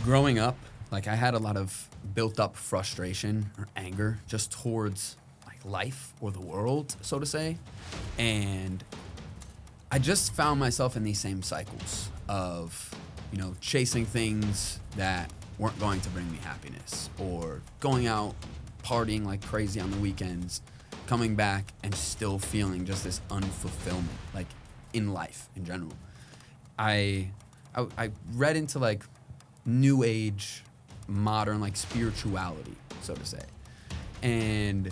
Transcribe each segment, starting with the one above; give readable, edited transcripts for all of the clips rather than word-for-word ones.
growing up, like I had a lot of built up frustration or anger just towards like life or the world, so to say. And I just found myself in these same cycles of, you know, chasing things that weren't going to bring me happiness, or going out partying like crazy on the weekends, coming back and still feeling just this unfulfillment, like in life in general. I read into like new age, modern like spirituality, so to say. And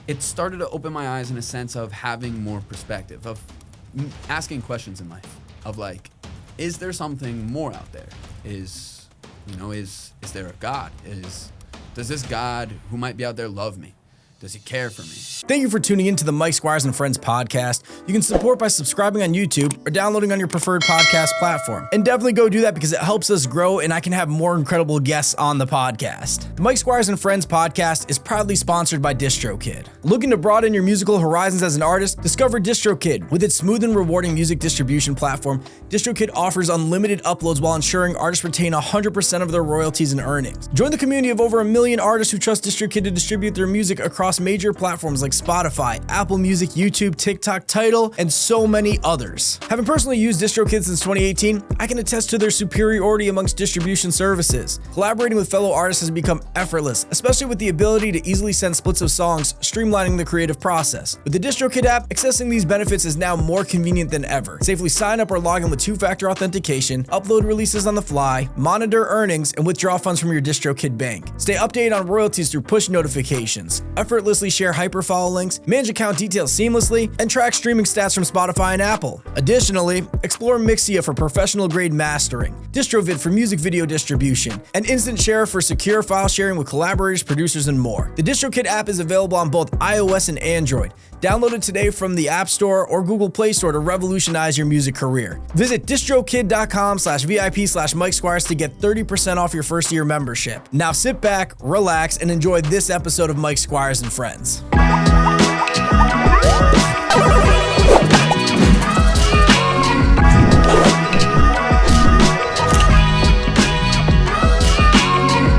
it started to open my eyes in a sense of having more perspective, of asking questions in life, of like, is there something more out there? Is there a God? Does this God who might be out there love me? Does he care for me? Thank you for tuning in to the Mike Squires and Friends podcast. You can support by subscribing on YouTube or downloading on your preferred podcast platform. And definitely go do that because it helps us grow and I can have more incredible guests on the podcast. The Mike Squires and Friends podcast is proudly sponsored by DistroKid. Looking to broaden your musical horizons as an artist? Discover DistroKid. With its smooth and rewarding music distribution platform, DistroKid offers unlimited uploads while ensuring artists retain 100% of their royalties and earnings. Join the community of over 1 million artists who trust DistroKid to distribute their music across major platforms like Spotify, Apple Music, YouTube, TikTok, Tidal, and so many others. Having personally used DistroKid since 2018, I can attest to their superiority amongst distribution services. Collaborating with fellow artists has become effortless, especially with the ability to easily send splits of songs, streamlining the creative process. With the DistroKid app, accessing these benefits is now more convenient than ever. Safely sign up or log in with two-factor authentication, upload releases on the fly, monitor earnings, and withdraw funds from your DistroKid bank. Stay updated on royalties through push notifications. Effortlessly share hyperfollow links, manage account details seamlessly, and track streaming stats from Spotify and Apple. Additionally, explore Mixia for professional-grade mastering, DistroVid for music video distribution, and Instant Share for secure file sharing with collaborators, producers, and more. The DistroKid app is available on both iOS and Android. Download it today from the App Store or Google Play Store to revolutionize your music career. Visit distrokid.com/VIP/Mike Squires to get 30% off your first year membership. Now sit back, relax, and enjoy this episode of Mike Squires and Friends.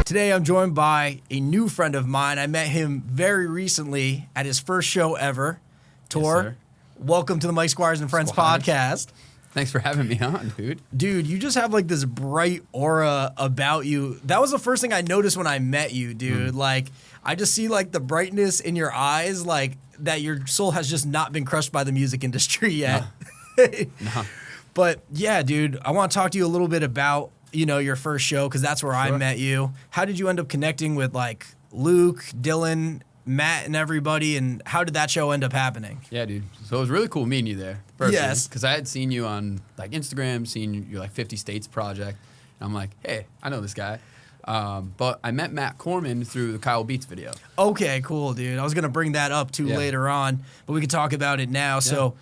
Today I'm joined by a new friend of mine. I met him very recently at his first show ever. Tor, Yes, welcome to the Mike Squires and Friends podcast. Thanks for having me on, dude. Dude, you just have like this bright aura about you. That was the first thing I noticed when I met you, dude. Like, I just see like the brightness in your eyes, like that your soul has just not been crushed by the music industry yet. No. But yeah, dude, I want to talk to you a little bit about, you know, your first show, because that's where I met you. How did you end up connecting with like Luke, Dylan, Matt, and everybody, and how did that show end up happening? Yeah, dude. So it was really cool meeting you there. Personally, Yes. Because I had seen you on like Instagram, seen your like 50 States project. And I'm like, hey, I know this guy. But I met Matt Corman through the Kyle Beats video. Okay, cool, dude. I was going to bring that up too later on, but we can talk about it now. So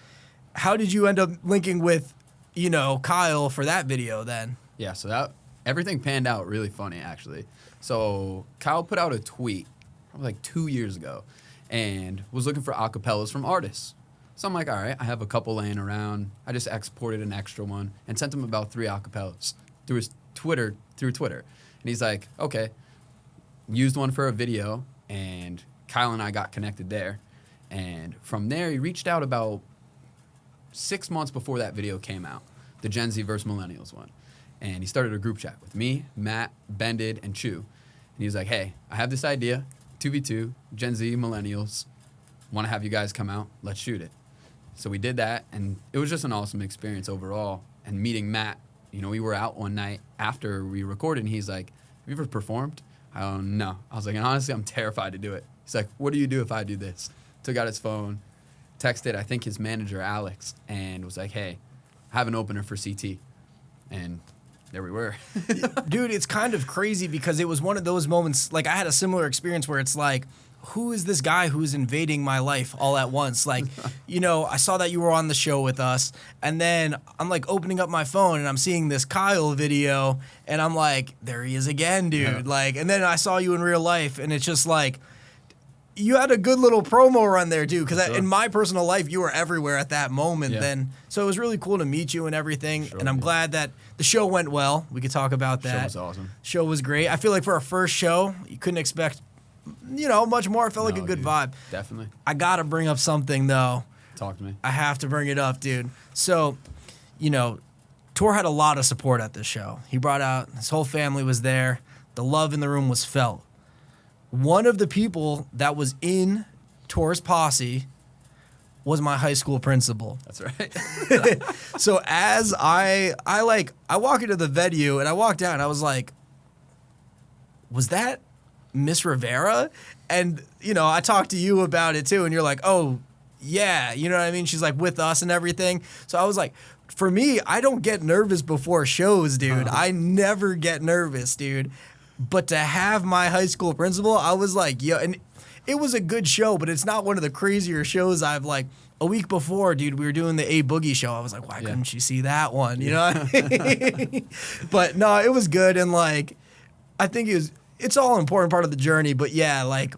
how did you end up linking with, you know, Kyle for that video then? Yeah, so that everything panned out really funny, actually. So Kyle put out a tweet probably like 2 years ago and was looking for acapellas from artists. So I'm like, all right, I have a couple laying around. I just exported an extra one and sent him about 3 acapellas through Twitter. And he's like, okay. Used one for a video, and Kyle and I got connected there. And from there, he reached out about 6 months before that video came out, the Gen Z versus Millennials one. And he started a group chat with me, Matt, Bended, and Chew. And he was like, hey, I have this idea, 2v2, Gen Z, Millennials. Want to have you guys come out? Let's shoot it. So we did that, and it was just an awesome experience overall. And meeting Matt, you know, we were out one night after we recorded, and he's like, have you ever performed? I don't know. I was like, honestly, I'm terrified to do it. He's like, what do you do if I do this? Took out his phone, texted, I think, his manager, Alex, and was like, hey, I have an opener for CT. And there we were. Dude, it's kind of crazy because it was one of those moments, like I had a similar experience where it's like, who is this guy who's invading my life all at once? Like, you know, I saw that you were on the show with us, and then I'm like opening up my phone and I'm seeing this Kyle video, and I'm like, there he is again, dude. Yeah. Like, and then I saw you in real life, and it's just like, you had a good little promo run there too, because Sure. in my personal life, you were everywhere at that moment. Yeah. Then, so it was really cool to meet you and everything. Sure, and I'm dude. glad that the show went well. We could talk about that. Show was awesome. Show was great. I feel like for our first show, you couldn't expect, much more. It felt like a No, good dude. vibe. Definitely. I gotta bring up something though. Talk to me. I have to bring it up, dude. So, Tor had a lot of support at this show. He brought out, his whole family was there. The love in the room was felt. One of the people that was in Tor's posse was my high school principal. That's right. So as I walk into the venue and I walk down, I was like, was that Miss Rivera? And, I talked to you about it too. And you're like, oh, yeah. You know what I mean? She's like with us and everything. So I was like, for me, I don't get nervous before shows, dude. I never get nervous, dude. But to have my high school principal, I was like, yo, and it was a good show, but it's not one of the crazier shows I've like. A week before, dude, we were doing the A Boogie show. I was like, why couldn't you see that one? You know what I mean? But no, it was good. And like, I think it's all an important part of the journey. But yeah, like,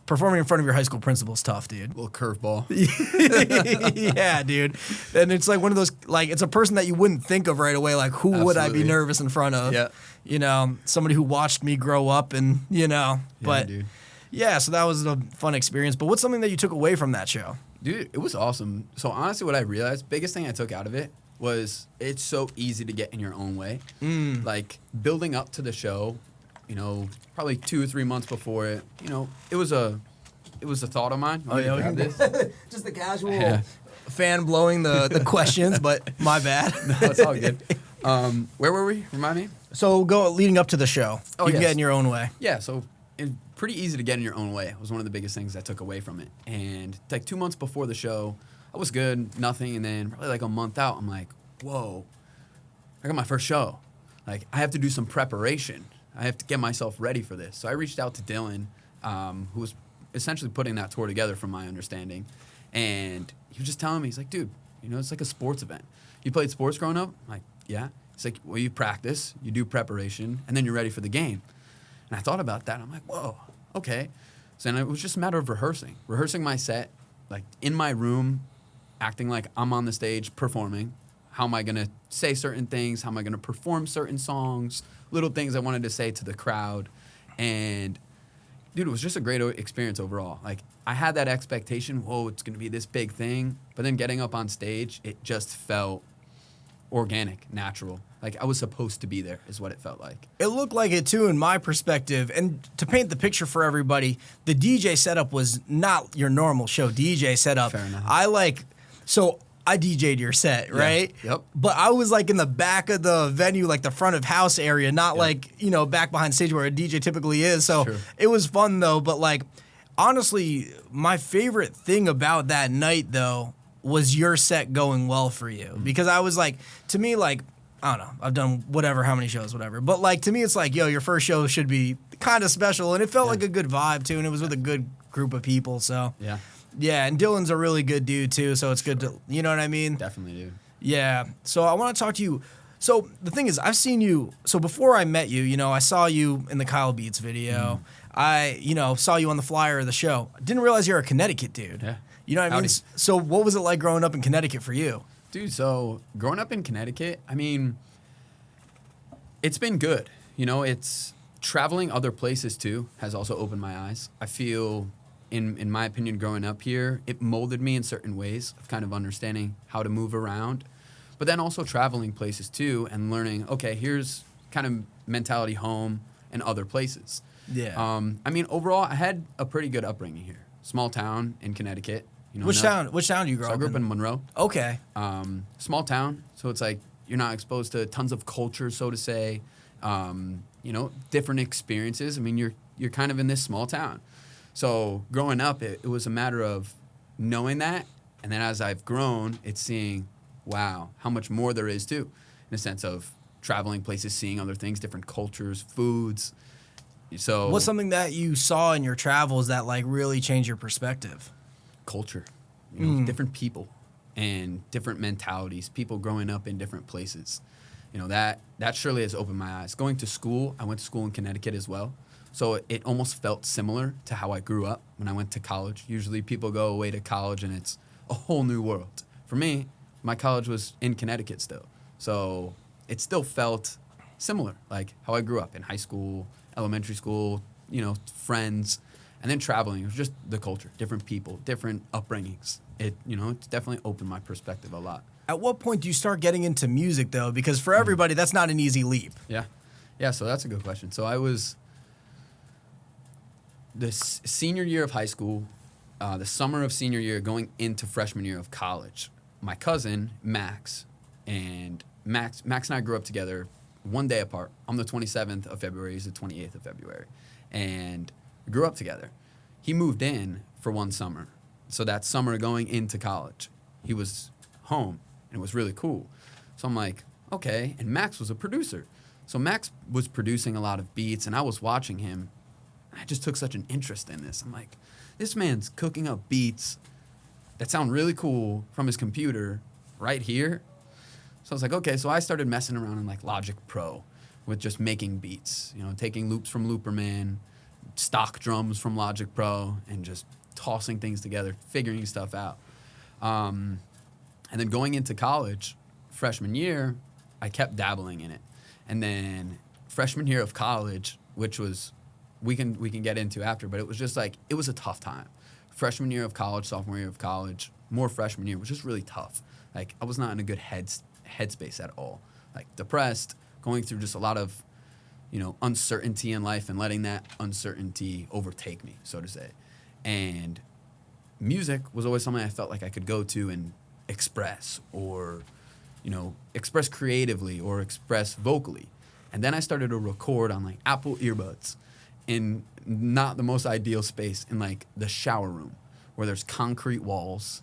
performing in front of your high school principal is tough, dude. Little curveball. Yeah, dude. And it's like one of those, like, it's a person that you wouldn't think of right away. Like, who would I be Absolutely. nervous in front of? Yeah. Somebody who watched me grow up and, but dude. yeah, so that was a fun experience. But what's something that you took away from that show? Dude, it was awesome. So honestly, what I realized, biggest thing I took out of it was it's so easy to get in your own way. Like building up to the show, probably 2 or 3 months before it, it was a thought of mine. Oh, yeah, we can this. just the casual fan blowing the questions, but my bad. No, it's all good. Where were we? Remind me. So leading up to the show. Oh, you can yes. get in your own way. Yeah, so pretty easy to get in your own way was one of the biggest things I took away from it. And like 2 months before the show, I was good, nothing. And then probably like a month out, I'm like, whoa, I got my first show. Like I have to do some preparation. I have to get myself ready for this. So I reached out to Dylan, who was essentially putting that tour together from my understanding. And he was just telling me, he's like, dude, it's like a sports event. You played sports growing up? I'm like, yeah. He's like, well, you practice, you do preparation, and then you're ready for the game. And I thought about that. I'm like, whoa, okay. So then it was just a matter of rehearsing my set, like in my room, acting like I'm on the stage performing. How am I going to say certain things? How am I going to perform certain songs? Little things I wanted to say to the crowd. And, dude, it was just a great experience overall. Like, I had that expectation, whoa, it's going to be this big thing. But then getting up on stage, it just felt organic, natural. Like I was supposed to be there is what it felt like. It looked like it too in my perspective. And to paint the picture for everybody, the DJ setup was not your normal show DJ setup. Fair enough. I DJ'd your set, right? Yep. But I was like in the back of the venue, like the front of house area, not like, back behind stage where a DJ typically is. So True. It was fun though. But like, honestly, my favorite thing about that night though was your set going well for you. Because I was like, to me, like, I don't know, I've done how many shows, whatever. But like, to me, it's like, yo, your first show should be kind of special. And it felt like a good vibe too. And it was with a good group of people. So Yeah. Yeah, and Dylan's a really good dude too, so it's good to, you know what I mean? Definitely, dude. Yeah. So I want to talk to you. So the thing is, I've seen you. So before I met you, I saw you in the Kyle Beats video. I, saw you on the flyer of the show. Didn't realize you're a Connecticut dude. Yeah. You know what I mean? Howdy. So what was it like growing up in Connecticut for you? Dude, so growing up in Connecticut, I mean, it's been good. It's traveling other places too has also opened my eyes. I feel, in my opinion, growing up here, it molded me in certain ways of kind of understanding how to move around. But then also traveling places too and learning, okay, here's kind of mentality home and other places. Yeah. I mean, overall, I had a pretty good upbringing here. Small town in Connecticut. Which town do you grow So I up grew in? up in Monroe. Okay. Small town, so it's like you're not exposed to tons of culture, so to say. Different experiences. I mean, you're kind of in this small town. So growing up, it was a matter of knowing that, and then as I've grown, it's seeing, wow, how much more there is too, in a sense of traveling places, seeing other things, different cultures, foods. So What's something that you saw in your travels that like really changed your perspective? culture, different people and different mentalities, people growing up in different places. That surely has opened my eyes. Going to school, I went to school in Connecticut as well. So it almost felt similar to how I grew up when I went to college. Usually people go away to college and it's a whole new world. For me, my college was in Connecticut still. So it still felt similar, like how I grew up in high school, elementary school, friends, and then traveling. It was just the culture, different people, different upbringings. It's definitely opened my perspective a lot. At what point do you start getting into music, though? Because for everybody, that's not an easy leap. Yeah, so that's a good question. So I was the senior year of high school, the summer of senior year, going into freshman year of college. My cousin, Max, and I grew up together one day apart. I'm the 27th of February, he's the 28th of February. And we grew up together. He moved in for one summer. So that summer going into college, he was home, and it was really cool. So I'm like, okay. And Max was a producer. So Max was producing a lot of beats, and I was watching him. I just took such an interest in this. I'm like, this man's cooking up beats that sound really cool from his computer right here. So I was like, okay. So I started messing around in like Logic Pro with just making beats, taking loops from Looperman, stock drums from Logic Pro, and just tossing things together, figuring stuff out. And then going into college, freshman year, I kept dabbling in it. And then freshman year of college, which was, we can get into after, but it was just like, it was a tough time. Freshman year of college, sophomore year of college, more freshman year was just really tough. Like, I was not in a good headspace at all. Like, depressed, going through just a lot of, uncertainty in life and letting that uncertainty overtake me, so to say. And music was always something I felt like I could go to and express, or, express creatively or express vocally. And then I started to record on like Apple earbuds in not the most ideal space, in like the shower room where there's concrete walls.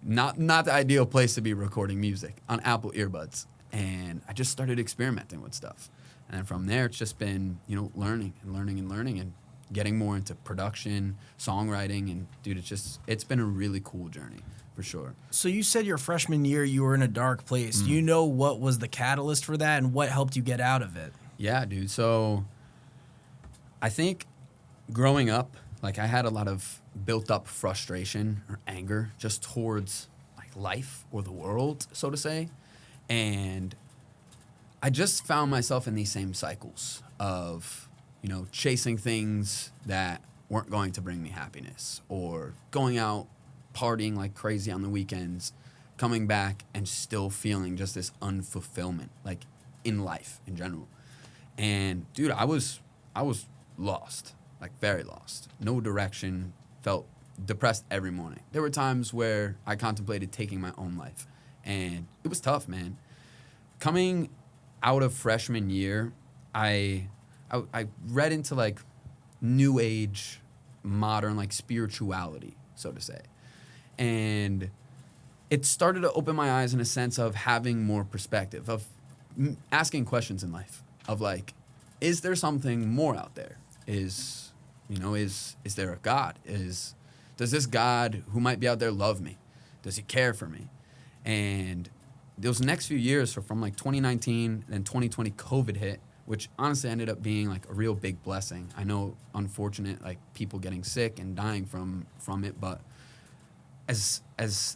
Not the ideal place to be recording music, on Apple earbuds. And I just started experimenting with stuff. And then from there, it's just been, learning and getting more into production, songwriting. And dude, it's been a really cool journey for sure. So you said your freshman year, you were in a dark place. Do you know what was the catalyst for that and what helped you get out of it? Yeah, dude. So I think growing up, like, I had a lot of built up frustration or anger just towards like life or the world, so to say. And I just found myself in these same cycles of, chasing things that weren't going to bring me happiness, or going out partying like crazy on the weekends, coming back and still feeling just this unfulfillment, like, in life in general. And dude, I was lost, like very lost. No direction, felt depressed every morning. There were times where I contemplated taking my own life, and it was tough, man. Coming out of freshman year, I read into like new age, modern, like, spirituality, so to say. And it started to open my eyes in a sense of having more perspective, of asking questions in life, of like, is there something more out there? Is there a God? Does this God who might be out there love me? Does he care for me? And those next few years, so from like 2019 and 2020, COVID hit, which honestly ended up being like a real big blessing. I know, unfortunate, like, people getting sick and dying from it, but as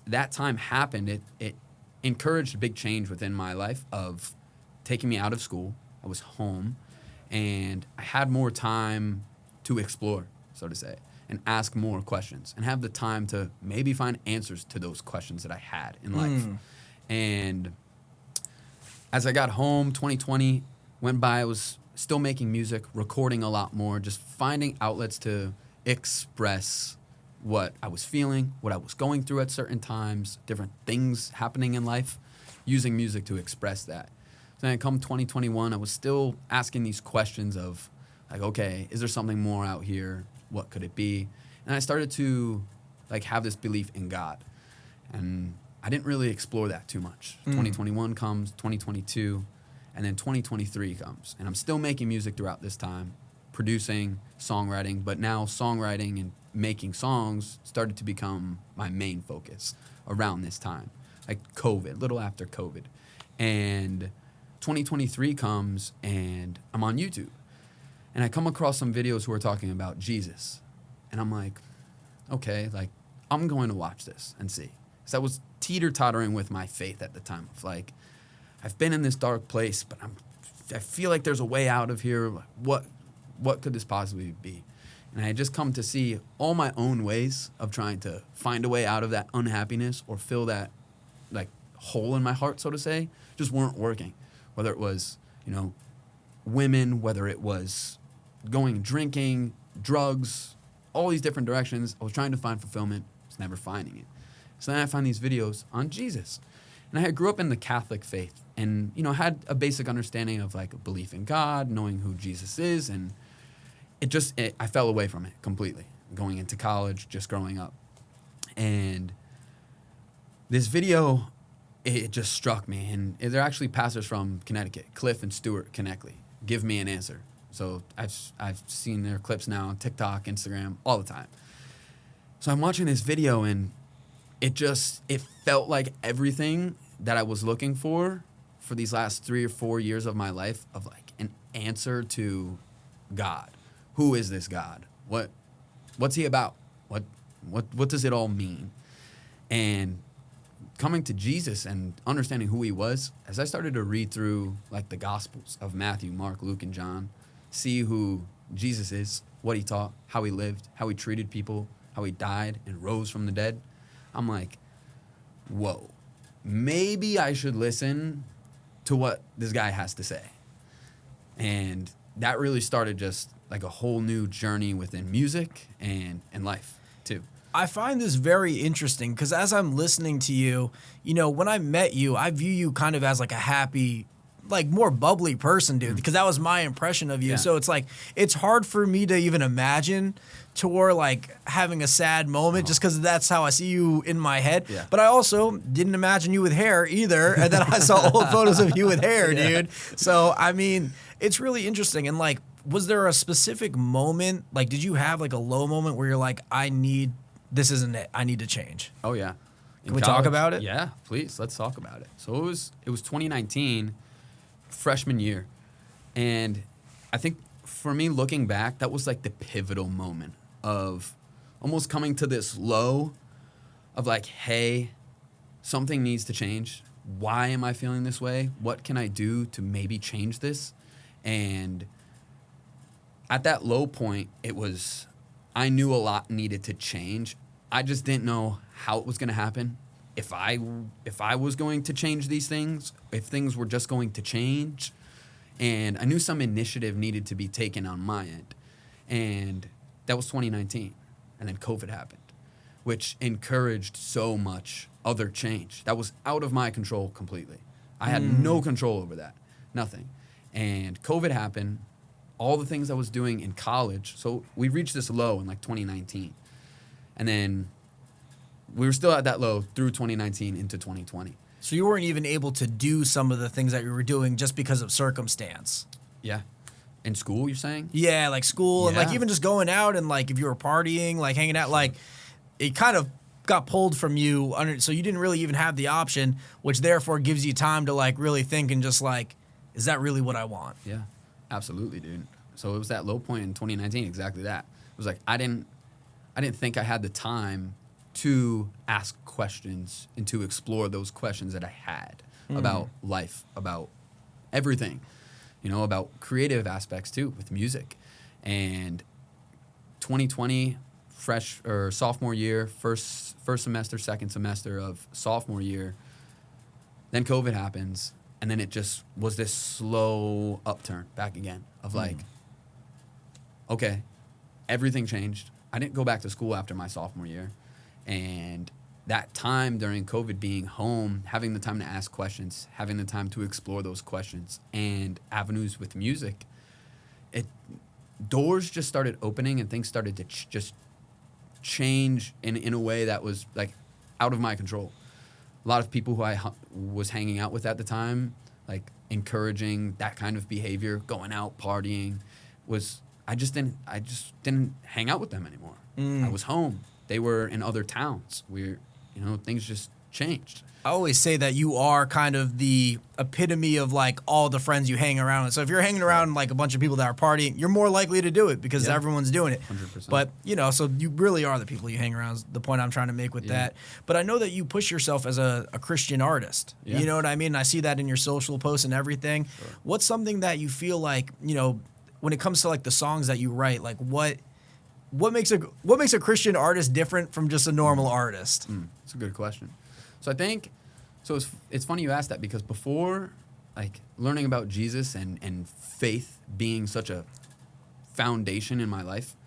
that time happened, it encouraged a big change within my life of taking me out of school. I was home, and I had more time to explore, so to say, and ask more questions, and have the time to maybe find answers to those questions that I had in life. And as I got home, 2020 went by. I was still making music, recording a lot more, just finding outlets to express what I was feeling, what I was going through at certain times, different things happening in life, using music to express that. So then come 2021, I was still asking these questions of, like, okay, is there something more out here? What could it be? And I started to, like, have this belief in God. And I didn't really explore that too much. 2021 comes, 2022, and then 2023 comes. And I'm still making music throughout this time, producing, songwriting, but now songwriting and making songs started to become my main focus around this time, like COVID, little after COVID. And 2023 comes, and I'm on YouTube. And I come across some videos who are talking about Jesus. And I'm like, okay, like, I'm going to watch this and see. Because I was teeter-tottering with my faith at the time of like, I've been in this dark place, but I feel like there's a way out of here. What could this possibly be? And I had just come to see all my own ways of trying to find a way out of that unhappiness or fill that like hole in my heart, so to say, just weren't working. Whether it was, women, whether it was going drinking, drugs, all these different directions. I was trying to find fulfillment, was never finding it. So then I find these videos on Jesus. And I grew up in the Catholic faith and, had a basic understanding of like a belief in God, knowing who Jesus is. And I fell away from it completely, going into college, just growing up. And this video, it just struck me. And they're actually pastors from Connecticut, Cliff and Stuart Connectley, Give Me an Answer. So I've seen their clips now on TikTok, Instagram, all the time. So I'm watching this video and it felt like everything that I was looking for these last 3 or 4 years of my life, of like an answer to God. Who is this God? What's he about? What does it all mean? And coming to Jesus and understanding who he was, as I started to read through like the Gospels of Matthew, Mark, Luke, and John, see who Jesus is, what he taught, how he lived, how he treated people, how he died and rose from the dead, I'm like, whoa, maybe I should listen to what this guy has to say. And that really started just like a whole new journey within music and life too. I find this very interesting because as I'm listening to you, when I met you, I view you kind of as like a happy, like more bubbly person, dude, because that was my impression of you. Yeah. So it's like, it's hard for me to even imagine Tor like having a sad moment just because that's how I see you in my head. Yeah. But I also didn't imagine you with hair either. And then I saw old photos of you with hair, dude. So, I mean, it's really interesting. And like, was there a specific moment? Like, did you have like a low moment where you're like, this isn't it. I need to change. Oh, yeah. Can we talk about it? Yeah, please. Let's talk about it. So it was 2019, freshman year. And I think for me, looking back, that was like the pivotal moment of almost coming to this low of like, hey, something needs to change. Why am I feeling this way? What can I do to maybe change this? And at that low point, I knew a lot needed to change. I just didn't know how it was going to happen. If I was going to change these things, if things were just going to change. And I knew some initiative needed to be taken on my end. And that was 2019. And then COVID happened, which encouraged so much other change. That was out of my control completely. I had no control over that. Nothing. And COVID happened. All the things I was doing in college. So we reached this low in like 2019. And then we were still at that low through 2019 into 2020. So you weren't even able to do some of the things that you were doing just because of circumstance. Yeah. In school, you're saying? Yeah, like school and like even just going out and like if you were partying, like hanging out, like it kind of got pulled from you. So you didn't really even have the option, which therefore gives you time to like really think and just like, is that really what I want? Yeah, absolutely, dude. So it was that low point in 2019, exactly that. It was like I didn't think I had the time to ask questions and to explore those questions that I had about life, about everything, about creative aspects too with music. And 2020, sophomore year, first semester, second semester of sophomore year, then COVID happens, and then it just was this slow upturn back again of like, okay, everything changed. I didn't go back to school after my sophomore year. And that time during COVID, being home, having the time to ask questions, having the time to explore those questions and avenues with music, doors just started opening and things started to just change in a way that was like out of my control. A lot of people who I was hanging out with at the time, like encouraging that kind of behavior, going out, partying, I just didn't hang out with them anymore. I was home. They were in other towns. Things just changed. I always say that you are kind of the epitome of like all the friends you hang around with. So if you're hanging around like a bunch of people that are partying, you're more likely to do it because everyone's doing it. 100%. But, you know, so you really are the people you hang around is the point I'm trying to make with that. But I know that you push yourself as a Christian artist. You know what I mean? I see that in your social posts and everything. Sure. What's something that you feel like, you know, when it comes to like the songs that you write, like what makes a Christian artist different from just a normal artist? That's a good question. So I think, it's funny you asked that because before, like, learning about Jesus and faith being such a foundation in my life,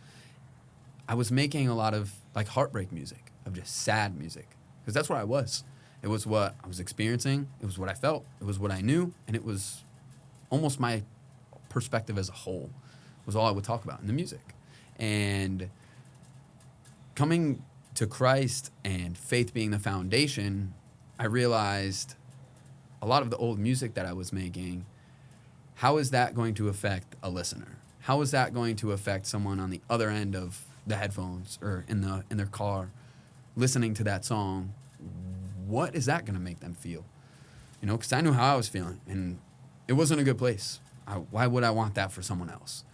I was making a lot of, like, heartbreak music, of just sad music, because that's where I was. It was what I was experiencing, it was what I felt, it was what I knew, and it was almost my perspective as a whole was all I would talk about in the music. And coming to Christ and faith being the foundation, I realized a lot of the old music that I was making, how is that going to affect a listener? How is that going to affect someone on the other end of the headphones or in their car listening to that song? What is that going to make them feel? You know, because I knew how I was feeling, and it wasn't a good place. Why would I want that for someone else?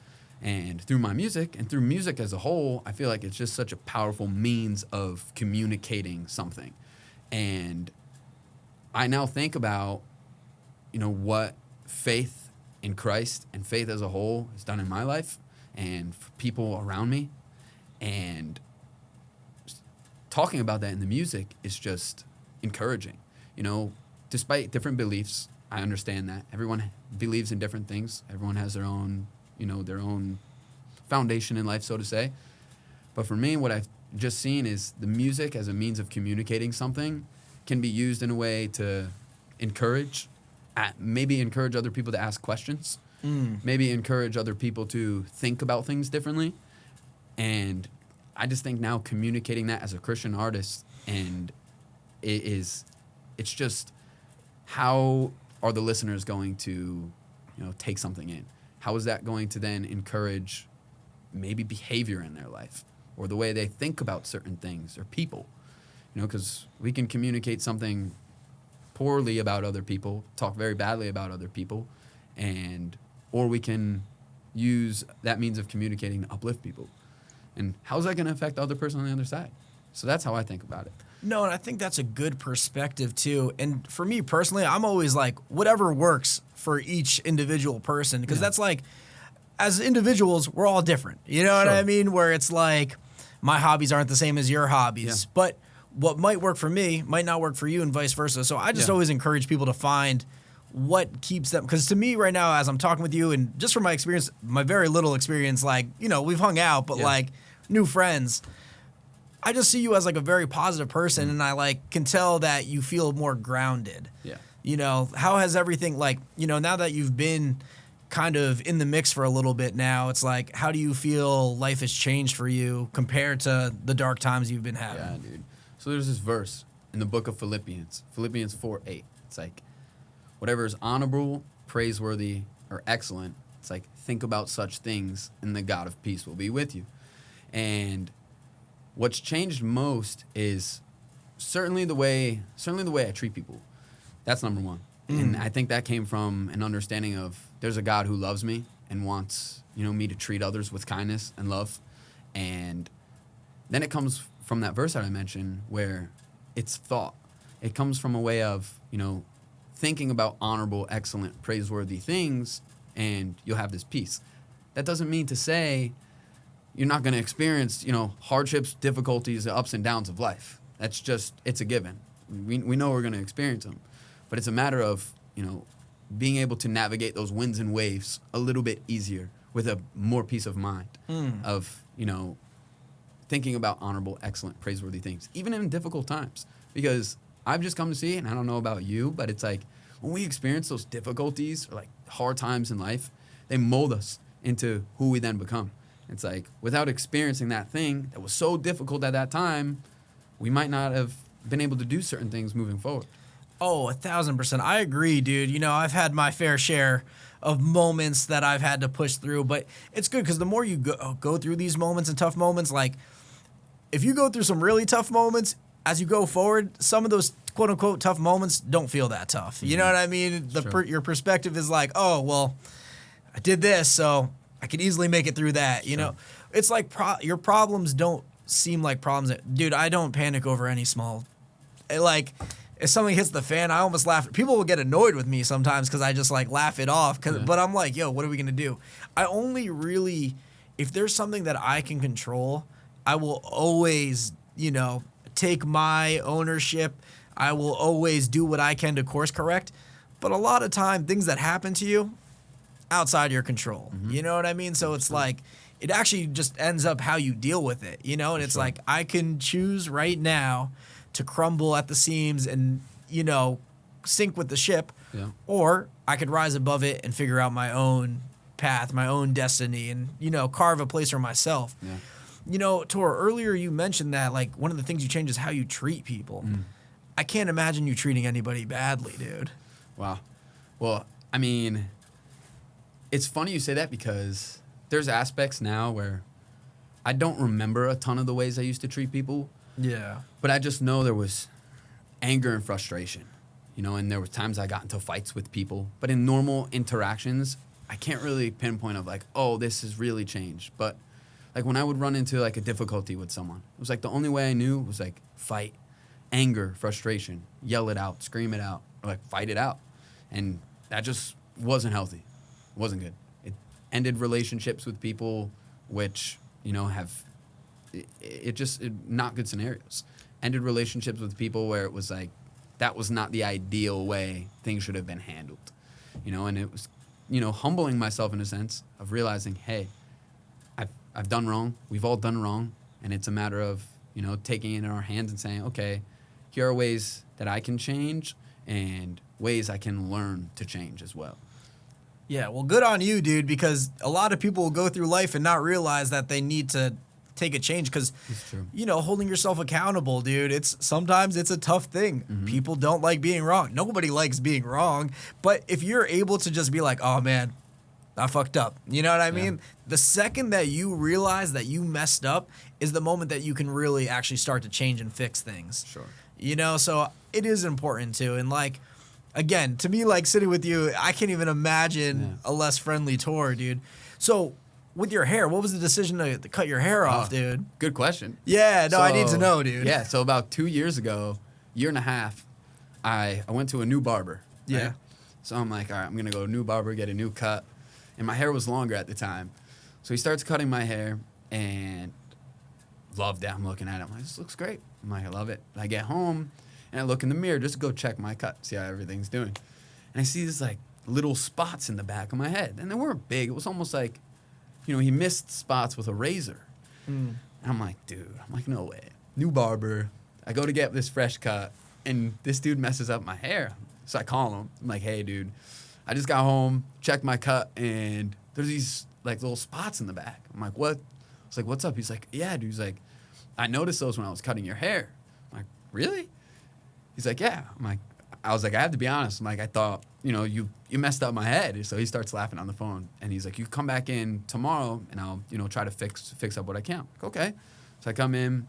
And through my music and through music as a whole, I feel like it's just such a powerful means of communicating something. And I now think about, you know, what faith in Christ and faith as a whole has done in my life and for people around me. And talking about that in the music is just encouraging. You know, despite different beliefs, I understand that. Everyone believes in different things. Everyone has their own, you know, their own foundation in life, so to say. But for me, what I've just seen is the music as a means of communicating something can be used in a way to maybe encourage other people to ask questions, maybe encourage other people to think about things differently. And I just think now communicating that as a Christian artist, and it's just, how are the listeners going to, you know, take something in? How is that going to then encourage maybe behavior in their life or the way they think about certain things or people? You know, because we can communicate something poorly about other people, talk very badly about other people, or we can use that means of communicating to uplift people. And how's that going to affect the other person on the other side? So that's how I think about it. No, and I think that's a good perspective too. And for me personally, I'm always like, whatever works for each individual person, because that's like, as individuals, we're all different. You know what I mean? Where it's like, my hobbies aren't the same as your hobbies, but what might work for me might not work for you and vice versa. So I just always encourage people to find what keeps them, because to me right now, as I'm talking with you, and just from my experience, my very little experience, like, you know, we've hung out, but like new friends, I just see you as like a very positive person, and I like can tell that you feel more grounded. Yeah. You know, how has everything, like, you know, now that you've been kind of in the mix for a little bit now, it's like, how do you feel life has changed for you compared to the dark times you've been having? Yeah, dude. So there's this verse in the book of Philippians 4:8. It's like, whatever is honorable, praiseworthy, or excellent, it's like, think about such things, and the God of peace will be with you. And what's changed most is certainly the way I treat people. That's number one. And I think that came from an understanding of there's a God who loves me and wants, you know, me to treat others with kindness and love. And then it comes from that verse that I mentioned where it's thought. It comes from a way of, you know, thinking about honorable, excellent, praiseworthy things, and you'll have this peace. That doesn't mean to say you're not going to experience, you know, hardships, difficulties, the ups and downs of life. That's just, it's a given. We know we're going to experience them. But it's a matter of, you know, being able to navigate those winds and waves a little bit easier with a more peace of mind of, you know, thinking about honorable, excellent, praiseworthy things, even in difficult times. Because I've just come to see, and I don't know about you, but it's like when we experience those difficulties or like hard times in life, they mold us into who we then become. It's like without experiencing that thing that was so difficult at that time, we might not have been able to do certain things moving forward. Oh, 1,000%. I agree, dude. You know, I've had my fair share of moments that I've had to push through, but it's good because the more you go through these moments and tough moments, like if you go through some really tough moments, as you go forward, some of those quote unquote tough moments don't feel that tough. You know what I mean? Your perspective is like, oh, well, I did this, so I could easily make it through that. You know, it's like your problems don't seem like problems. Dude, I don't panic over any small, like, if something hits the fan, I almost laugh. People will get annoyed with me sometimes because I just like laugh it off. But I'm like, yo, what are we gonna do? I only really, if there's something that I can control, I will always, you know, take my ownership. I will always do what I can to course correct. But a lot of time, things that happen to you, outside your control. You know what I mean? So it's like, it actually just ends up how you deal with it, you know? And it's like, I can choose right now to crumble at the seams and, you know, sink with the ship. Or I could rise above it and figure out my own path, my own destiny, and, you know, carve a place for myself. You know, Tor, earlier you mentioned that, like, one of the things you change is how you treat people. I can't imagine you treating anybody badly, dude. Wow. Well, I mean, it's funny you say that because there's aspects now where I don't remember a ton of the ways I used to treat people. Yeah. But I just know there was anger and frustration, you know, and there were times I got into fights with people. But in normal interactions, I can't really pinpoint of like, oh, this has really changed. But like when I would run into like a difficulty with someone, it was like the only way I knew was like fight, anger, frustration, yell it out, scream it out, or like fight it out. And that just wasn't healthy. It wasn't good. It ended relationships with people which, you know, have not good scenarios. Ended relationships with people where it was like, that was not the ideal way things should have been handled, you know, and it was, you know, humbling myself in a sense of realizing, hey, I've done wrong. We've all done wrong. And it's a matter of, you know, taking it in our hands and saying, okay, here are ways that I can change and ways I can learn to change as well. Yeah, well, good on you, dude, because a lot of people will go through life and not realize that they need to take a change because, you know, holding yourself accountable, dude, sometimes it's a tough thing. People don't like being wrong. Nobody likes being wrong. But if you're able to just be like, oh, man, I fucked up. You know what I mean? The second that you realize that you messed up is the moment that you can really actually start to change and fix things. You know, so it is important too. And like, again, to me, like sitting with you, I can't even imagine a less friendly tour, dude. So with your hair, what was the decision to cut your hair off, dude? Good question. Yeah, no, I need to know, dude. Yeah, so about 2 years ago, year and a half, I went to a new barber. Right? Yeah. So I'm like, all right, I'm going to go to a new barber, get a new cut. And my hair was longer at the time. So he starts cutting my hair and loved it. I'm looking at it. I'm like, this looks great. I'm like, I love it. I get home and I look in the mirror just to go check my cut, see how everything's doing. And I see these like little spots in the back of my head. And they weren't big. It was almost like, you know, he missed spots with a razor. And I'm like, dude, I'm like, no way. New barber. I go to get this fresh cut and this dude messes up my hair. So I call him. I'm like, hey, dude, I just got home, checked my cut, and there's these like little spots in the back. I'm like, what? I was like, what's up? He's like, yeah, dude. He's like, I noticed those when I was cutting your hair. I'm like, really? He's like, yeah. I was like, I have to be honest. I'm like, I thought, you know, you messed up my head. So he starts laughing on the phone, and he's like, you come back in tomorrow, and I'll, you know, try to fix up what I can. Like, okay. So I come in,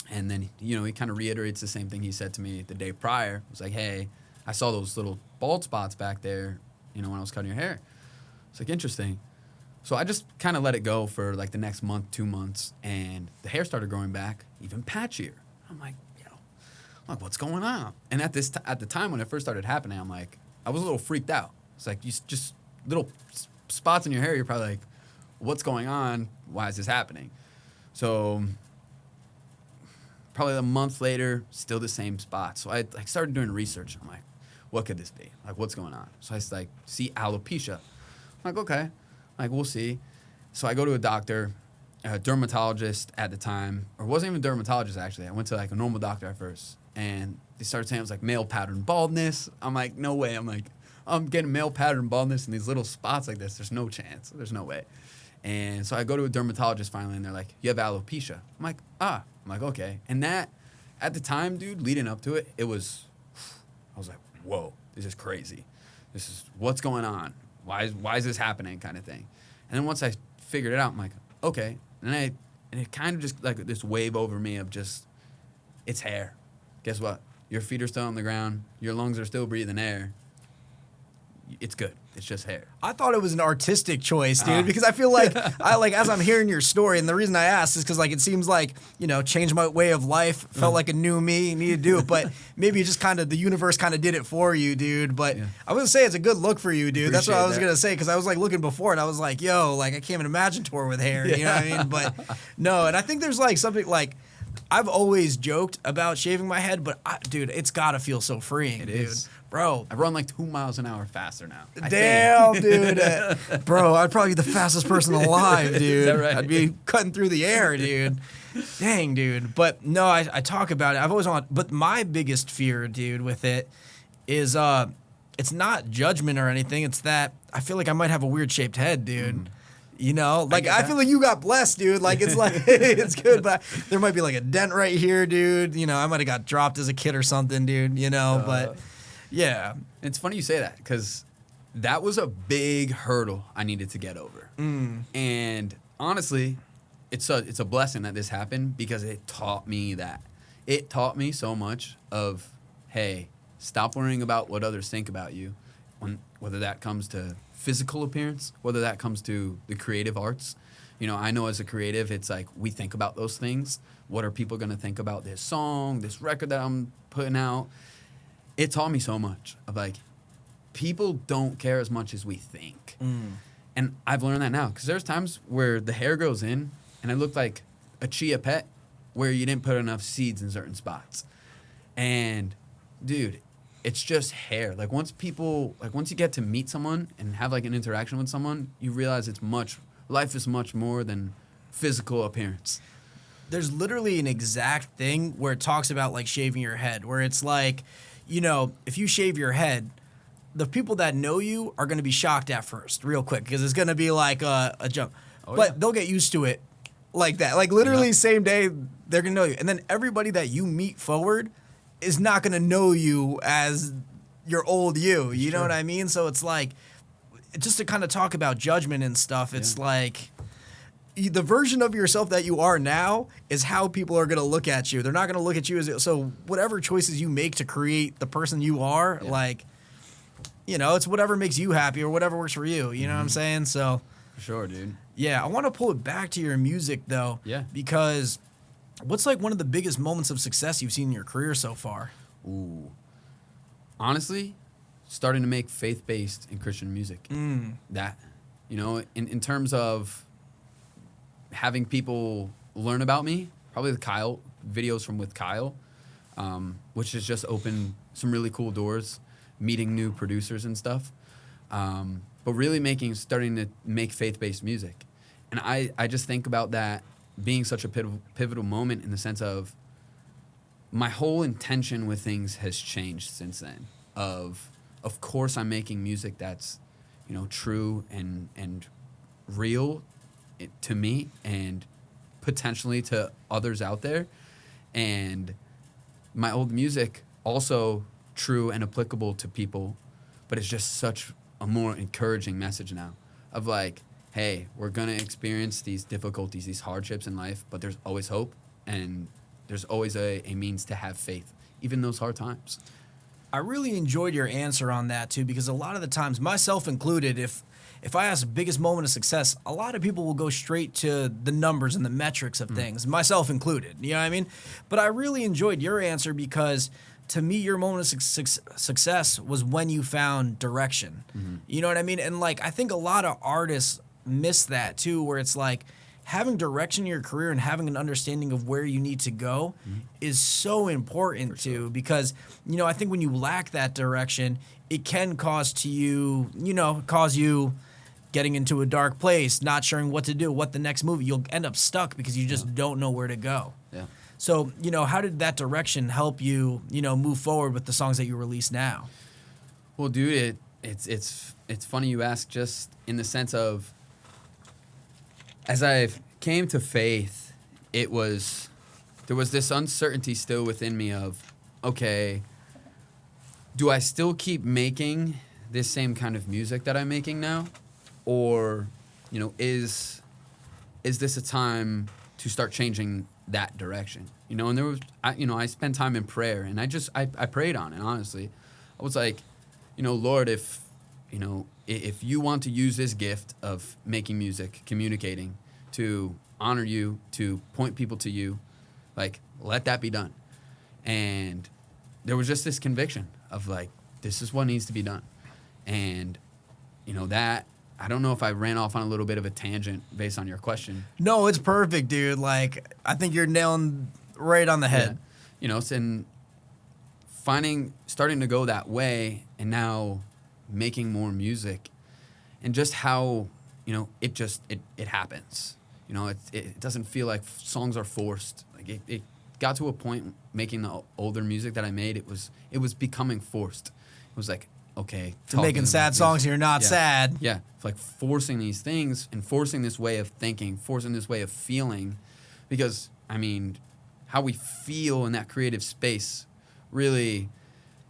and then, you know, he kind of reiterates the same thing he said to me the day prior. It was like, hey, I saw those little bald spots back there, you know, when I was cutting your hair. It's like, interesting. So I just kind of let it go for like the next month, 2 months, and the hair started growing back even patchier. I'm like, what's going on? And at the time when it first started happening, I'm like, I was a little freaked out. It's like, you just little spots in your hair. You're probably like, what's going on? Why is this happening? So probably a month later, still the same spot. So I like started doing research. I'm like, what could this be? Like, what's going on? So I like see alopecia. I'm like, okay, like we'll see. So I go to a doctor, a dermatologist at the time, or it wasn't even a dermatologist actually. I went to like a normal doctor at first, and they started saying it was like male pattern baldness. I'm like, no way. I'm like, I'm getting male pattern baldness in these little spots like this. There's no chance. There's no way. And so I go to a dermatologist finally, and they're like, you have alopecia. I'm like, I'm like, okay. And that, at the time, dude, leading up to it, I was like, whoa, this is crazy. This is, what's going on? Why is this happening kind of thing? And then once I figured it out, I'm like, okay. And it kind of just like this wave over me of just, it's hair. Guess what? your feet are still on the ground, your lungs are still breathing air, it's good. It's just hair. I thought it was an artistic choice, dude, because I feel like as I'm hearing your story, and the reason I asked is because like it seems like, you know, changed my way of life, felt like a new me, needed to do it, but maybe just kind of the universe kind of did it for you, dude. But I would say it's a good look for you, dude. That's what I was gonna say, because I was like looking before and I was like, yo, like I can't even imagine tour with hair, you know what I mean? But no, and I think there's like something like I've always joked about shaving my head, but dude, it's gotta feel so freeing, dude. Is. Bro, I run like 2 miles an hour faster now. Damn, dude. Bro, I'd probably be the fastest person alive, dude. Is that right? I'd be cutting through the air, dude. Dang, dude. But no, I talk about it. I've always wanted, but my biggest fear, dude, with it is it's not judgment or anything. It's that I feel like I might have a weird shaped head, dude. You know, like I feel like you got blessed, dude. Like it's like it's good, but there might be like a dent right here, dude. You know, I might have got dropped as a kid or something, dude. You know, but yeah. It's funny you say that because that was a big hurdle I needed to get over. And honestly, it's a blessing that this happened because it taught me that. It taught me so much of, hey, stop worrying about what others think about you, whether that comes to physical appearance, whether that comes to the creative arts. You know, I know as a creative, it's like we think about those things. What are people going to think about this song, this record that I'm putting out? It taught me so much of like, people don't care as much as we think. And I've learned that now because there's times where the hair goes in and I look like a chia pet where you didn't put enough seeds in certain spots. And dude, it's just hair. Like once you get to meet someone and have like an interaction with someone, you realize life is much more than physical appearance. There's literally an exact thing where it talks about like shaving your head, where it's like, you know, if you shave your head, the people that know you are going to be shocked at first, real quick, because it's going to be like a jump. But they'll get used to it like that. Like literally same day, they're going to know you. And then everybody that you meet forward is not going to know you as your old you. You know what I mean? So it's like, just to kind of talk about judgment and stuff, it's like the version of yourself that you are now is how people are going to look at you. They're not going to look at you as, so whatever choices you make to create the person you are, like, you know, it's whatever makes you happy or whatever works for you. You know what I'm saying? So, For sure, dude. Yeah, I want to pull it back to your music though. Yeah. Because what's like one of the biggest moments of success you've seen in your career so far? Ooh. Honestly, starting to make faith-based and Christian music. That, you know, in terms of having people learn about me, probably the Kyle videos from with Kyle, which has just opened some really cool doors, meeting new producers and stuff. But really starting to make faith-based music. And I just think about that being such a pivotal moment in the sense of my whole intention with things has changed since then. Of course I'm making music that's, you know, true and real to me and potentially to others out there. And my old music also true and applicable to people, but it's just such a more encouraging message now of like, hey, we're going to experience these difficulties, these hardships in life, but there's always hope and there's always a means to have faith, even those hard times. I really enjoyed your answer on that too, because a lot of the times, myself included, if I ask biggest moment of success, a lot of people will go straight to the numbers and the metrics of things, myself included. You know what I mean? But I really enjoyed your answer because to me, your moment of success was when you found direction. You know what I mean? And like, I think a lot of artists miss that too, where it's like having direction in your career and having an understanding of where you need to go is so important too, because, you know, I think when you lack that direction, it can cause you getting into a dark place, not sure what to do, what the next move. You'll end up stuck because you just don't know where to go. Yeah. So, you know, how did that direction help you, you know, move forward with the songs that you release now? Well, dude, it's funny you ask, just in the sense of, as I came to faith, there was this uncertainty still within me of, okay, do I still keep making this same kind of music that I'm making now? Or, you know, is this a time to start changing that direction, you know. And there was, I spent time in prayer, and I prayed on it. Honestly, I was like, you know, Lord, if you want to use this gift of making music, communicating, to honor you, to point people to you, like, let that be done. And there was just this conviction of like, this is what needs to be done. And, you know, that, I don't know if I ran off on a little bit of a tangent based on your question. No, it's perfect, dude. Like, I think you're nailing right on the head. Yeah. You know, and starting to go that way, and now making more music, and just how, you know, it happens. You know, it doesn't feel like songs are forced. Like it got to a point making the older music that I made, it was becoming forced. It was like, okay, You're making sad songs and you're not sad. Yeah, it's like forcing these things and forcing this way of thinking, forcing this way of feeling, because I mean, how we feel in that creative space really,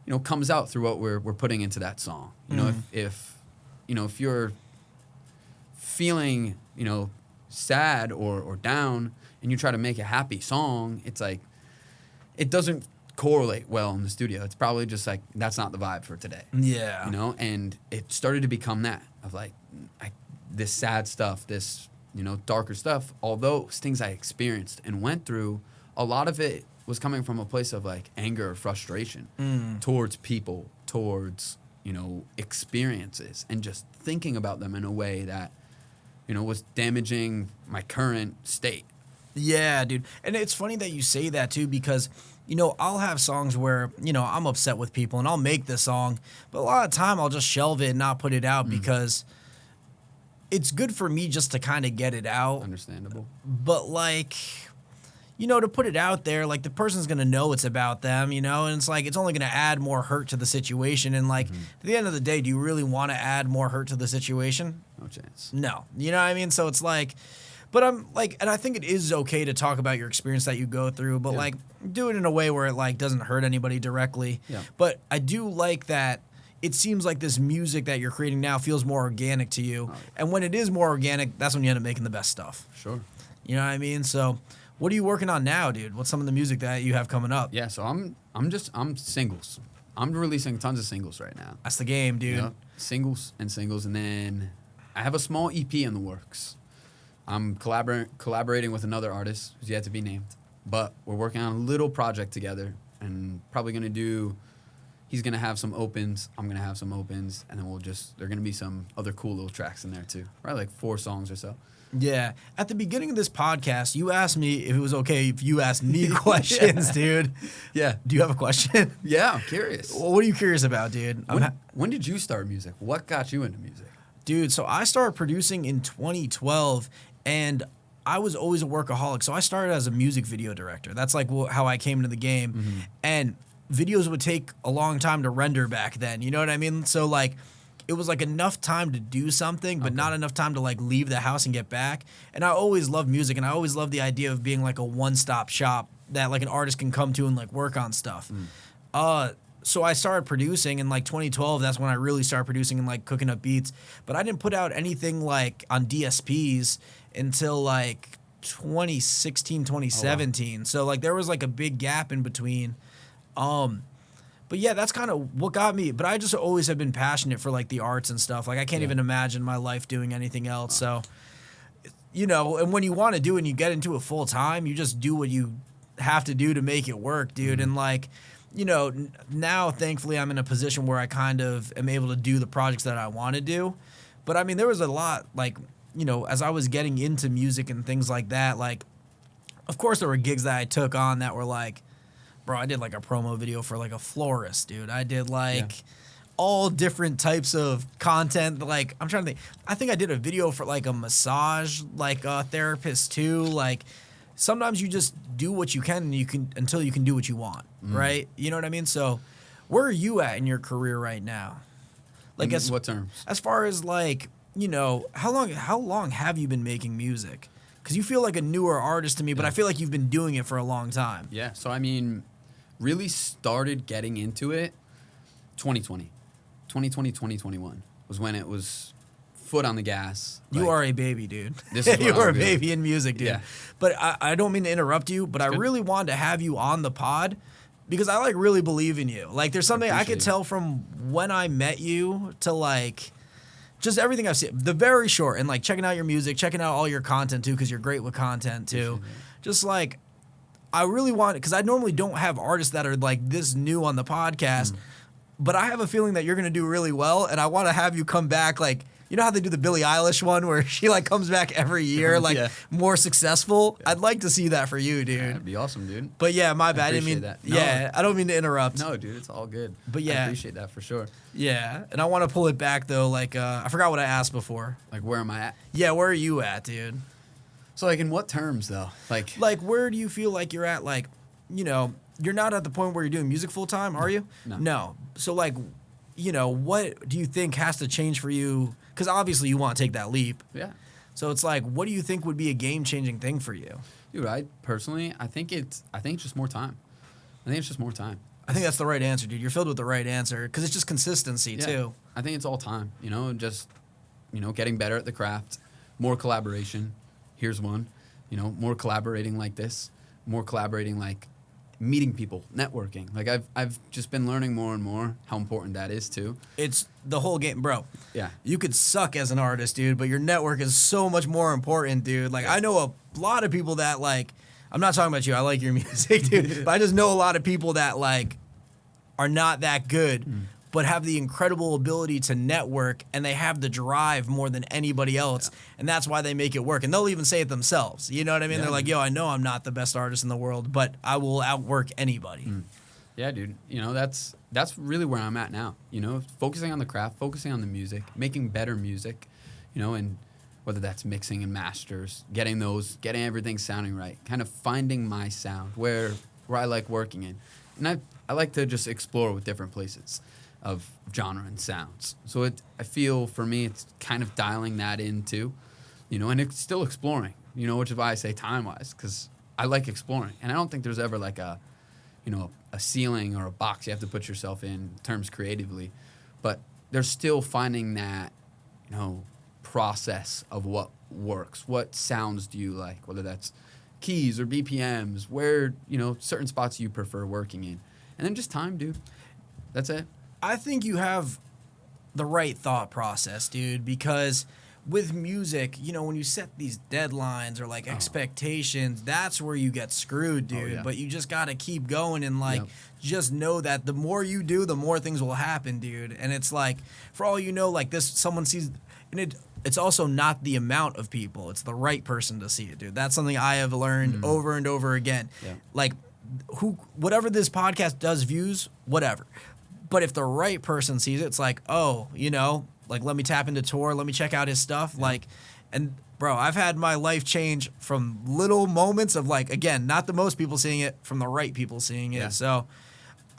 you know, comes out through what we're putting into that song. You know, if you're feeling, you know, sad or down, and you try to make a happy song, it's like, it doesn't correlate well in the studio. It's probably just like, that's not the vibe for today. Yeah. You know, and it started to become that of like, this sad stuff, this, you know, darker stuff, all those things I experienced and went through, a lot of it was coming from a place of like anger or frustration towards people, towards, you know, experiences, and just thinking about them in a way that, you know, was damaging my current state. Yeah, dude. And it's funny that you say that too, because, you know, I'll have songs where, you know, I'm upset with people and I'll make the song, but a lot of time I'll just shelve it and not put it out because it's good for me just to kind of get it out. Understandable. But like, you know, to put it out there, like the person's going to know it's about them, you know, and it's like, it's only going to add more hurt to the situation. And like, at the end of the day, do you really want to add more hurt to the situation? No chance. No. You know what I mean? So it's like, but I'm like, and I think it is okay to talk about your experience that you go through, but like, do it in a way where it like doesn't hurt anybody directly. Yeah. But I do like that it seems like this music that you're creating now feels more organic to you. And when it is more organic, that's when you end up making the best stuff. Sure. You know what I mean? So what are you working on now, dude? What's some of the music that you have coming up? Yeah, so I'm singles. I'm releasing tons of singles right now. That's the game, dude. You know, singles, and then I have a small EP in the works. I'm collaborating with another artist who's yet to be named, but we're working on a little project together, and probably gonna do. He's gonna have some opens. I'm gonna have some opens, and then there are gonna be some other cool little tracks in there too. Probably like 4 songs or so. Yeah. At the beginning of this podcast, you asked me if it was okay if you asked me questions, dude. Yeah. Do you have a question? Yeah, I'm curious. Well, what are you curious about, dude? When did you start music? What got you into music? Dude, so I started producing in 2012, and I was always a workaholic. So I started as a music video director. That's like how I came into the game. And videos would take a long time to render back then. You know what I mean? So like, it was like enough time to do something, but not enough time to like leave the house and get back. And I always loved music, and I always loved the idea of being like a one-stop shop that like an artist can come to and like work on stuff. So I started producing in like 2012. That's when I really started producing and like cooking up beats. But I didn't put out anything like on DSPs until like 2016, 2017. Oh, wow. So like there was like a big gap in between. But yeah, that's kind of what got me. But I just always have been passionate for like the arts and stuff. Like I can't even imagine my life doing anything else. So, you know, and when you want to do it and you get into it full time, you just do what you have to do to make it work, dude. And like, you know, now thankfully I'm in a position where I kind of am able to do the projects that I want to do. But I mean, there was a lot like, you know, as I was getting into music and things like that, like, of course there were gigs that I took on that were like, bro, I did like a promo video for like a florist, dude. I did like all different types of content. Like, I'm trying to think. I think I did a video for like a massage, like a therapist too. Like, sometimes you just do what you can, and until you can do what you want, right? You know what I mean? So, where are you at in your career right now? Like, in what terms? As far as like, you know, how long have you been making music? Because you feel like a newer artist to me, but I feel like you've been doing it for a long time. Yeah. So I mean, really started getting into it 2020, 2021 was when it was foot on the gas. You like, are a baby, dude. This is what you are a I'm doing. baby in music, dude. Yeah. But I don't mean to interrupt you, but I really wanted to have you on the pod because I like really believe in you. Like there's something I could tell from when I met you to like just everything I've seen. The very short and like checking out your music, checking out all your content too, because you're great with content too. Just like I really want because I normally don't have artists that are like this new on the podcast, but I have a feeling that you're gonna do really well, and I want to have you come back like. You know how they do the Billie Eilish one where she like comes back every year, like more successful? Yeah. I'd like to see that for you, dude. That'd be awesome, dude. But yeah, my bad. I mean, that. Yeah, I don't mean to interrupt. No, dude, it's all good. But yeah. I appreciate that for sure. Yeah, and I want to pull it back though. Like, I forgot what I asked before. Like, where am I at? Yeah, where are you at, dude? So, like, in what terms though? Like, where do you feel like you're at? Like, you know, you're not at the point where you're doing music full time, are you? No. So, like, you know, what do you think has to change for you? Because obviously you want to take that leap. Yeah. So it's like, what do you think would be a game-changing thing for you? Dude, I think it's just more time. I think it's just more time. I think that's the right answer, dude. You're filled with the right answer because it's just consistency too. I think it's all time, you know, just, you know, getting better at the craft, more collaboration. Here's one, you know, more collaborating like this, more collaborating like meeting people, networking. Like I've just been learning more and more how important that is too. It's the whole game, bro. Yeah. You could suck as an artist, dude, but your network is so much more important, dude. Like I know a lot of people that like, I'm not talking about you. I like your music, dude. But I just know a lot of people that like are not that good, but have the incredible ability to network, and they have the drive more than anybody else, and that's why they make it work. And they'll even say it themselves. You know what I mean? Yeah. They're like, yo, I know I'm not the best artist in the world, but I will outwork anybody. Yeah, dude. You know, that's really where I'm at now. You know, focusing on the craft, focusing on the music, making better music, you know, and whether that's mixing and masters, getting everything sounding right, kind of finding my sound where I like working in. And I like to just explore with different places of genre and sounds. So I feel for me it's kind of dialing that in too, you know, and it's still exploring, you know, which is why I say time-wise, because I like exploring. And I don't think there's ever like a ceiling or a box you have to put yourself in terms creatively, but there's still finding that, you know, process of what works. What sounds do you like, whether that's keys or BPMs, where, you know, certain spots you prefer working in. And then just time, dude. That's it. I think you have the right thought process, dude, because with music, you know, when you set these deadlines or like expectations, that's where you get screwed, dude. But you just got to keep going and like just know that the more you do, the more things will happen, dude. And it's like, for all you know, like this, someone sees, and it's also not the amount of people, it's the right person to see it, dude. That's something I have learned over and over again. Like, whatever this podcast does, views, whatever. But if the right person sees it, it's like, oh, you know, like, let me tap into Tor, let me check out his stuff. Like, and bro, I've had my life change from little moments of like, again, not the most people seeing it, from the right people seeing it. So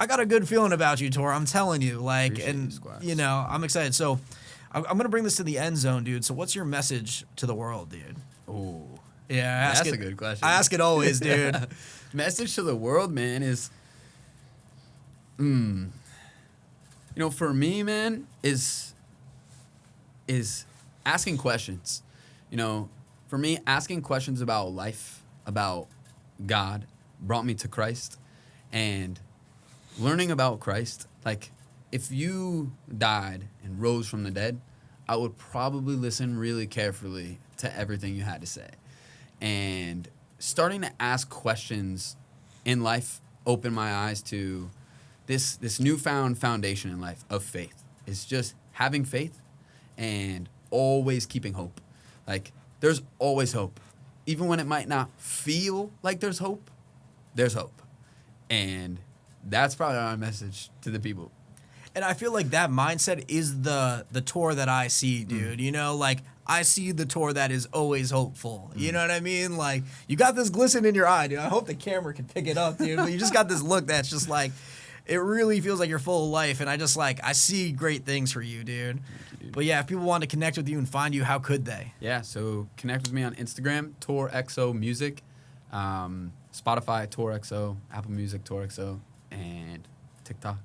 I got a good feeling about you, Tor. I'm telling you, like, appreciate and you know, I'm excited. So I'm going to bring this to the end zone, dude. So what's your message to the world, dude? Oh, yeah, that's a good question. I ask it always, dude. Message to the world, man, is, you know, for me, man, is asking questions. You know, for me, asking questions about life, about God, brought me to Christ, and learning about Christ. Like, if you died and rose from the dead, I would probably listen really carefully to everything you had to say. And starting to ask questions in life opened my eyes to this newfound foundation in life of faith. It's just having faith and always keeping hope. Like, there's always hope. Even when it might not feel like there's hope, there's hope. And that's probably our message to the people. And I feel like that mindset is the Tor that I see, dude. You know, like, I see the Tor that is always hopeful. You know what I mean? Like, you got this glisten in your eye, dude. I hope the camera can pick it up, dude. But you just got this look that's just like, it really feels like you're full of life. And I just like, I see great things for you, dude. Thank you, dude. But yeah, if people want to connect with you and find you, how could they? Yeah, so connect with me on Instagram, TorXO Music, Spotify, TorXO, Apple Music, TorXO, and TikTok.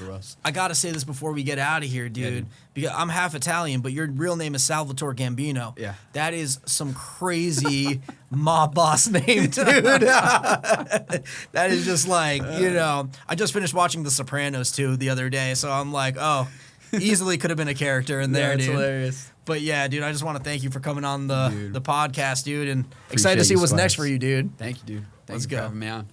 Russ. I gotta say this before we get out of here, dude. Yeah, dude. Because I'm half Italian, but your real name is Salvatore Gambino. Yeah. That is some crazy mob boss name, dude. That is just like, I just finished watching The Sopranos too the other day, so I'm like, oh, easily could have been a character in there, That's dude. hilarious. But yeah, dude, I just want to thank you for coming on the podcast, dude, and Appreciate excited to see you, what's next Squires. for you, dude. Thank you, dude. Let's Thank you go. for having me on.